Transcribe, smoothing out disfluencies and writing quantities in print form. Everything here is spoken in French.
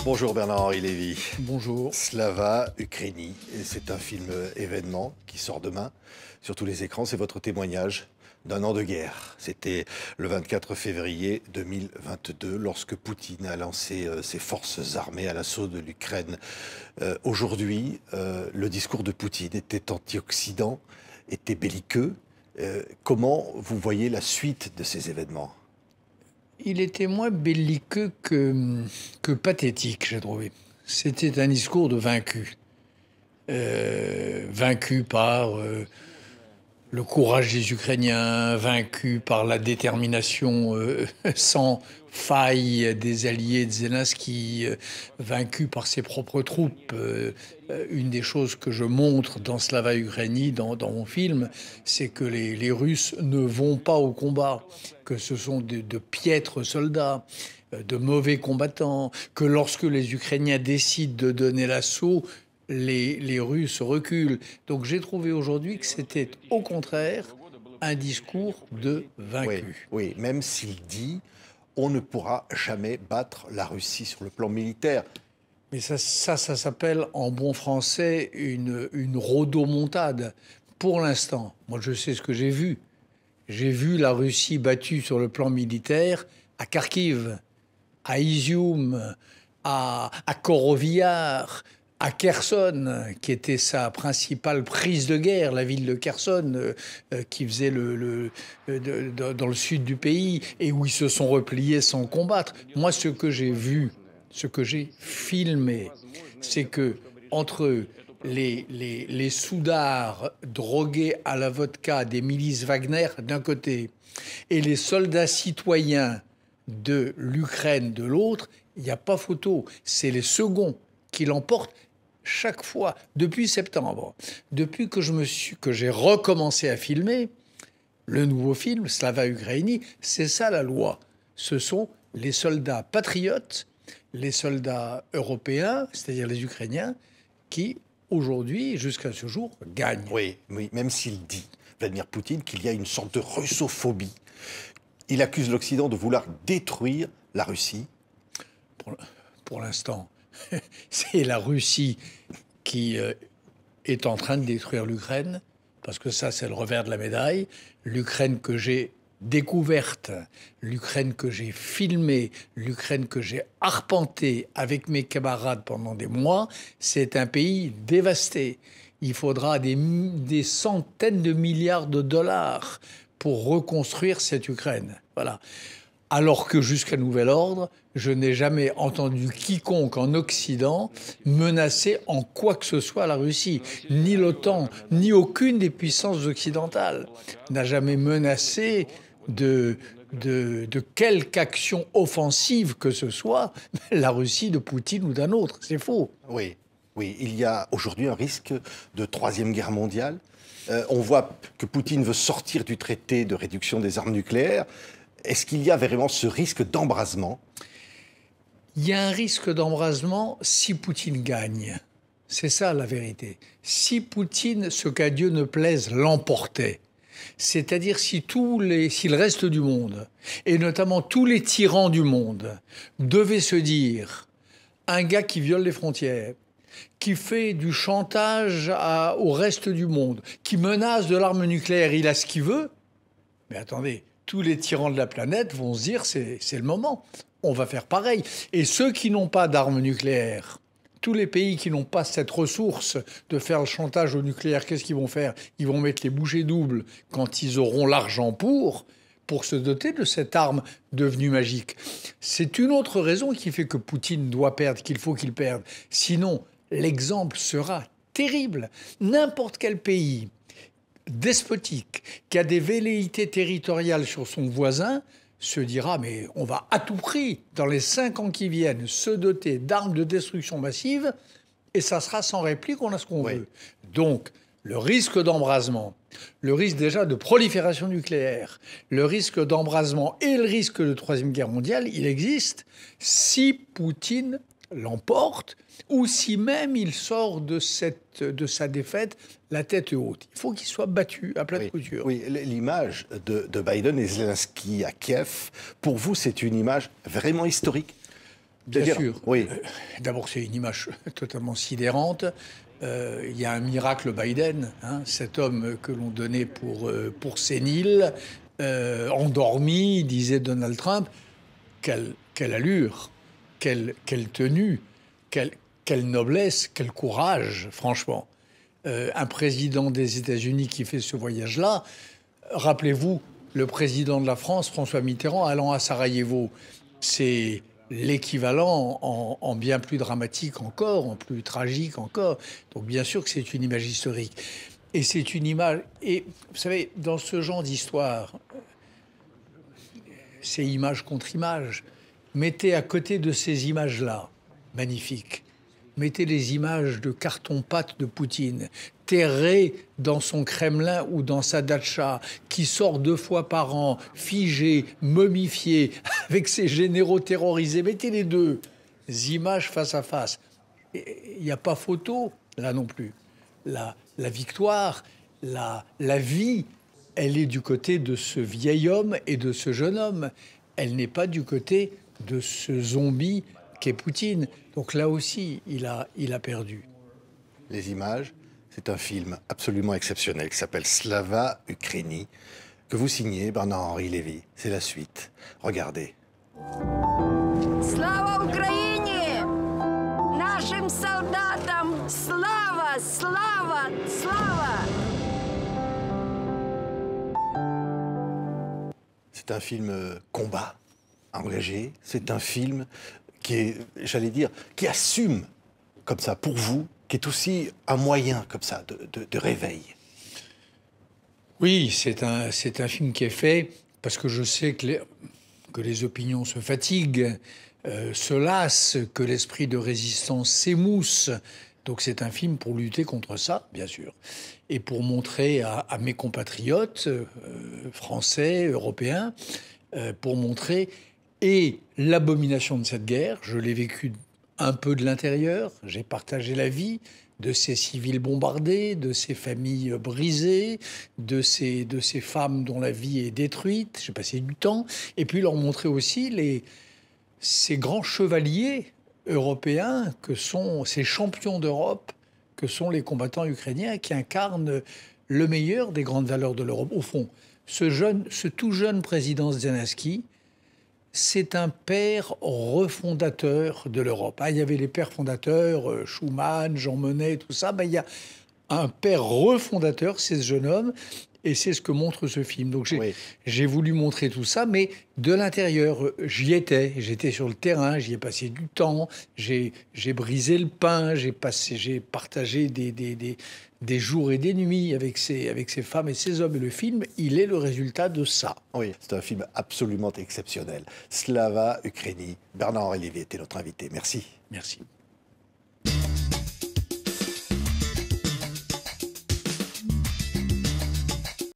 Bonjour Bernard-Henri Lévy. Bonjour. Slava Ukraini, c'est un film événement qui sort demain sur tous les écrans. C'est votre témoignage d'un an de guerre. C'était le 24 février 2022 lorsque Poutine a lancé ses forces armées à l'assaut de l'Ukraine. Aujourd'hui, le discours de Poutine était anti-Occident, était belliqueux. Comment vous voyez la suite de ces événements ? Il était moins belliqueux que pathétique, j'ai trouvé. C'était un discours de vaincu. Vaincu par le courage des Ukrainiens, vaincu par la détermination sans faille des alliés de Zelensky, vaincu par ses propres troupes. Une des choses que je montre dans Slava Ukraini, dans mon film, c'est que les Russes ne vont pas au combat, que ce sont de piètres soldats, de mauvais combattants, que lorsque les Ukrainiens décident de donner l'assaut, les Russes reculent. Donc j'ai trouvé aujourd'hui que c'était au contraire un discours de vaincu. Oui, même s'il dit on ne pourra jamais battre la Russie sur le plan militaire. Mais ça s'appelle en bon français une rodomontade. Pour l'instant, moi je sais ce que j'ai vu. J'ai vu la Russie battue sur le plan militaire à Kharkiv, à Izium, à Korovyar, à Kherson, qui était sa principale prise de guerre, la ville de Kherson, qui faisait dans le sud du pays, et où ils se sont repliés sans combattre. Moi, ce que j'ai vu, ce que j'ai filmé, c'est que entre les soudards drogués à la vodka des milices Wagner d'un côté et les soldats citoyens de l'Ukraine de l'autre, il n'y a pas photo. C'est les seconds qui l'emportent chaque fois, depuis septembre. Depuis que j'ai recommencé à filmer le nouveau film, Slava Ukraini, c'est ça la loi. Ce sont les soldats patriotes, les soldats européens, c'est-à-dire les Ukrainiens, qui, aujourd'hui, jusqu'à ce jour, gagnent. Oui, même s'il dit, Vladimir Poutine, qu'il y a une sorte de russophobie. Il accuse l'Occident de vouloir détruire la Russie. Pour l'instant, c'est la Russie qui est en train de détruire l'Ukraine, parce que ça, c'est le revers de la médaille. L'Ukraine que j'ai découverte, l'Ukraine que j'ai filmée, l'Ukraine que j'ai arpentée avec mes camarades pendant des mois, c'est un pays dévasté. Il faudra des centaines de milliards de dollars pour reconstruire cette Ukraine. Voilà. Alors que jusqu'à nouvel ordre, je n'ai jamais entendu quiconque en Occident menacer en quoi que ce soit la Russie. Ni l'OTAN, ni aucune des puissances occidentales n'a jamais menacé de quelque action offensive que ce soit la Russie de Poutine ou d'un autre. C'est faux. Oui, il y a aujourd'hui un risque de troisième guerre mondiale. On voit que Poutine veut sortir du traité de réduction des armes nucléaires. Est-ce qu'il y a vraiment ce risque d'embrasement ? Il y a un risque d'embrasement si Poutine gagne. C'est ça la vérité. Si Poutine, ce qu'à Dieu ne plaise, l'emportait, c'est-à-dire si le reste du monde, et notamment tous les tyrans du monde, devaient se dire un gars qui viole les frontières, qui fait du chantage au reste du monde, qui menace de l'arme nucléaire, il a ce qu'il veut, mais attendez, tous les tyrans de la planète vont se dire c'est le moment, on va faire pareil. Et ceux qui n'ont pas d'armes nucléaires, tous les pays qui n'ont pas cette ressource de faire le chantage au nucléaire, qu'est-ce qu'ils vont faire? Ils vont mettre les bouchées doubles quand ils auront l'argent pour se doter de cette arme devenue magique. C'est une autre raison qui fait que Poutine doit perdre, qu'il faut qu'il perde. Sinon, l'exemple sera terrible. N'importe quel pays despotique, qui a des velléités territoriales sur son voisin, se dira mais on va à tout prix, dans les 5 ans qui viennent, se doter d'armes de destruction massive, et ça sera sans réplique, on a ce qu'on veut. Donc, le risque d'embrasement, le risque déjà de prolifération nucléaire, le risque d'embrasement et le risque de troisième guerre mondiale, il existe si Poutine l'emporte ou si même il sort de sa défaite la tête haute. Il faut qu'il soit battu à plat de couture. Oui, l'image de Biden et Zelensky à Kiev, pour vous, c'est une image vraiment historique ? Bien sûr. Oui. D'abord, c'est une image totalement sidérante. Il y a un miracle Biden, hein, cet homme que l'on donnait pour sénile, endormi, disait Donald Trump. Quelle allure, quelle tenue, quelle noblesse, quel courage, franchement. Un président des États-Unis qui fait ce voyage-là, rappelez-vous, le président de la France, François Mitterrand, allant à Sarajevo, c'est l'équivalent en bien plus dramatique encore, en plus tragique encore. Donc bien sûr que c'est une image historique. Et c'est une image... Et vous savez, dans ce genre d'histoire, c'est image contre image. Mettez à côté de ces images-là, magnifiques, mettez les images de carton-pâte de Poutine, terré dans son Kremlin ou dans sa datcha, qui sort 2 fois par an, figé, momifié, avec ses généraux terrorisés. Mettez les deux images face à face. Il n'y a pas photo, là non plus. La victoire, la vie, elle est du côté de ce vieil homme et de ce jeune homme. Elle n'est pas du côté de ce zombie qu'est Poutine. Donc là aussi, il a perdu. Les images, c'est un film absolument exceptionnel qui s'appelle Slava Ukraini, que vous signez Bernard-Henri Lévy. C'est la suite. Regardez. Slava Ukraini! Нашим солдатам слава, слава, слава! C'est un film combat, engagé. C'est un film qui est, j'allais dire, qui assume comme ça pour vous, qui est aussi un moyen comme ça de réveil. Oui, c'est un film qui est fait parce que je sais que les opinions se fatiguent, se lassent, que l'esprit de résistance s'émousse. Donc c'est un film pour lutter contre ça, bien sûr, et pour montrer à mes compatriotes français, européens, pour montrer et l'abomination de cette guerre. Je l'ai vécu un peu de l'intérieur, j'ai partagé la vie de ces civils bombardés, de ces familles brisées, de ces femmes dont la vie est détruite. J'ai passé du temps, et puis leur montrer aussi ces grands chevaliers européens que sont ces champions d'Europe, que sont les combattants ukrainiens, qui incarnent le meilleur des grandes valeurs de l'Europe. Au fond, ce tout jeune président Zelensky, c'est un père refondateur de l'Europe. Il y avait les pères fondateurs, Schuman, Jean Monnet, tout ça. Il y a un père refondateur, c'est ce jeune homme, et c'est ce que montre ce film. Donc j'ai voulu montrer tout ça, mais de l'intérieur, j'étais sur le terrain, j'y ai passé du temps, j'ai brisé le pain, j'ai partagé des jours et des nuits avec ces femmes et ces hommes. Et le film, il est le résultat de ça. Oui, c'est un film absolument exceptionnel. Slava Ukraini, Bernard-Henri Lévy était notre invité. Merci. Merci.